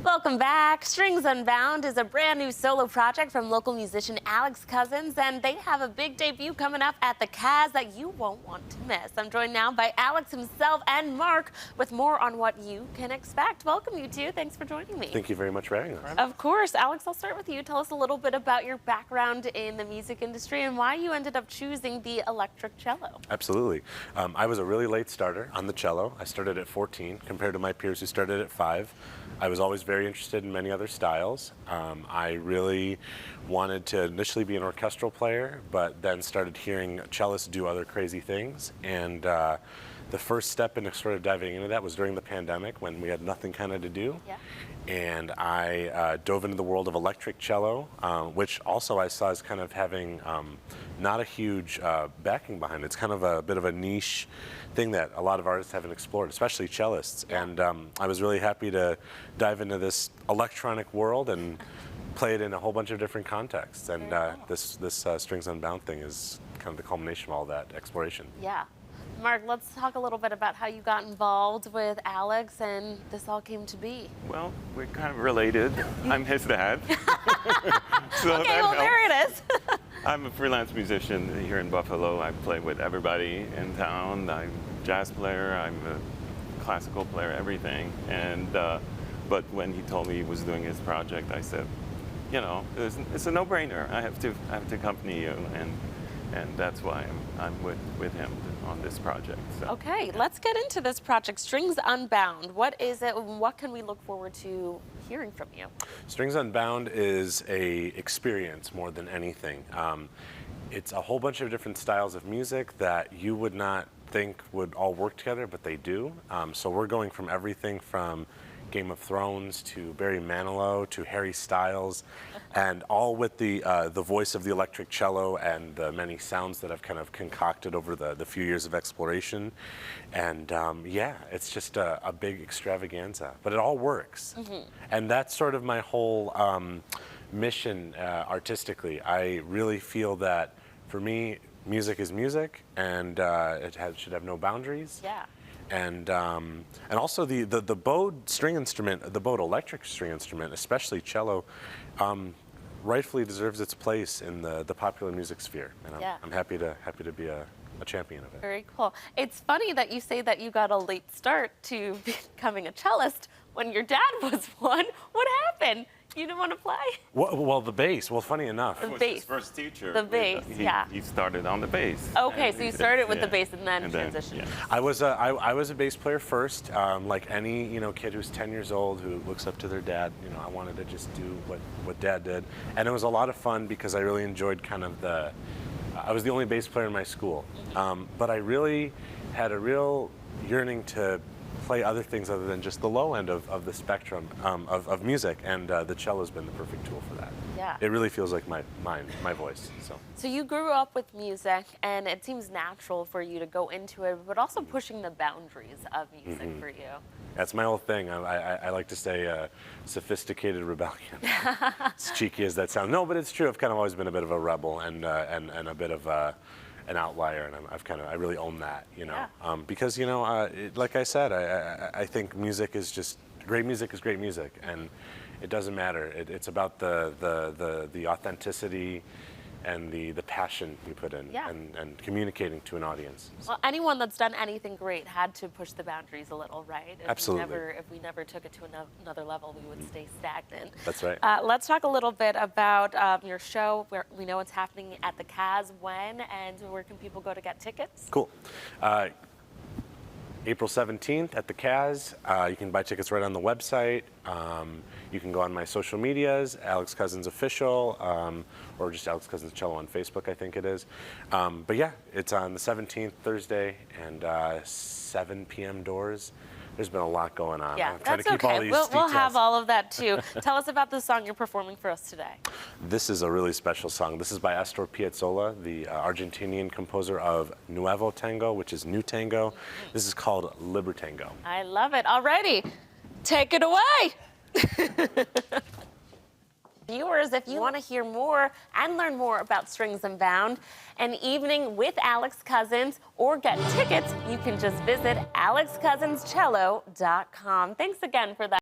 Welcome back. Strings Unbound is a brand new solo project from local musician Alex Cousins, and they have a big debut coming up at the Kaz that you won't want to miss. I'm joined now by Alex himself and Mark with more on what you can expect. Welcome, you two. Thanks for joining me. Thank you very much for having us. Of course. Alex, I'll start with you. Tell us a little bit about your background in the music industry and why you ended up choosing the electric cello. Absolutely. I was a really late starter on the cello. I started at 14 compared to my peers who started at 5. I was always very interested in many other styles. I really wanted to initially be an orchestral player, but then started hearing cellists do other crazy things. And the first step in sort of diving into that was during the pandemic when we had nothing kind of to do. Yeah. And I dove into the world of electric cello, which also I saw as kind of having not a huge backing behind it. It's kind of a bit of a niche thing that a lot of artists haven't explored, especially cellists. Yeah. And I was really happy to dive into this electronic world and play it in a whole bunch of different contexts. And this Strings Unbound thing is kind of the culmination of all that exploration. Yeah. Mark, let's talk a little bit about how you got involved with Alex and this all came to be. Well, we're kind of related. I'm his dad. So okay, well, there it is. I'm a freelance musician here in Buffalo. I play with everybody in town. I'm a jazz player, I'm a classical player, everything. And but when he told me he was doing his project, I said, you know, it's a no-brainer. I have to accompany you, and that's why I'm with him on this project. So. Okay, let's get into this project, Strings Unbound. What is it, and what can we look forward to hearing from you? Strings Unbound is a experience more than anything. It's a whole bunch of different styles of music that you would not think would all work together, but they do. So we're going from everything from Game of Thrones to Barry Manilow to Harry Styles, and all with the voice of the electric cello and the many sounds that I've kind of concocted over the few years of exploration. And yeah, it's just a big extravaganza, but it all works. Mm-hmm. And that's sort of my whole mission artistically. I really feel that for me, music is music, and it should have no boundaries. Yeah. And also the bowed string instrument, the bowed electric string instrument, especially cello, rightfully deserves its place in the popular music sphere. And I'm happy to be a champion of it. Very cool. It's funny that you say that you got a late start to becoming a cellist when your dad was one. What happened? You didn't want to play? Well, the bass. Well, funny enough. The was bass. his first teacher. The bass, yeah. He started on the bass. Okay, so you started with the bass and then transitioned. Yeah. I was a bass player first, like any kid who's 10 years old who looks up to their dad. I wanted to just do what dad did, and it was a lot of fun because I really enjoyed kind of I was the only bass player in my school, but I really had a real yearning to play other things other than just the low end of the spectrum of music, and the cello's been the perfect tool for that. Yeah. It really feels like my voice. So you grew up with music, and it seems natural for you to go into it, but also pushing the boundaries of music for you. That's my whole thing. I like to say sophisticated rebellion. As cheeky as that sounds. No, but it's true. I've kind of always been a bit of a rebel and a bit of an outlier, and I really own that, because like I said, I think music is just great music is great music, and it doesn't matter. It's about the authenticity and the passion you put in, and communicating to an audience. Well, anyone that's done anything great had to push the boundaries a little, right? Absolutely. If we never took it to another level, we would stay stagnant. That's right. Let's talk a little bit about your show. Where we know it's happening at the Kaz, when, and where can people go to get tickets? Cool. April 17th at the Kaz. You can buy tickets right on the website. You can go on my social medias, Alex Cousins Official, or just Alex Cousins Cello on Facebook, I think it is. But yeah, it's on the 17th, Thursday, and 7 p.m. doors. There's been a lot going on. Yeah, I'm trying that's to keep okay. all these We'll have details. all of that too. Tell us about the song you're performing for us today. This is a really special song. This is by Astor Piazzolla, the Argentinian composer of Nuevo Tango, which is New Tango. This is called Libertango. I love it. Alrighty, take it away. Viewers, if you want to hear more and learn more about Strings Unbound, an evening with Alex Cousins, or get tickets, you can just visit alexcousinscello.com. Thanks again for that.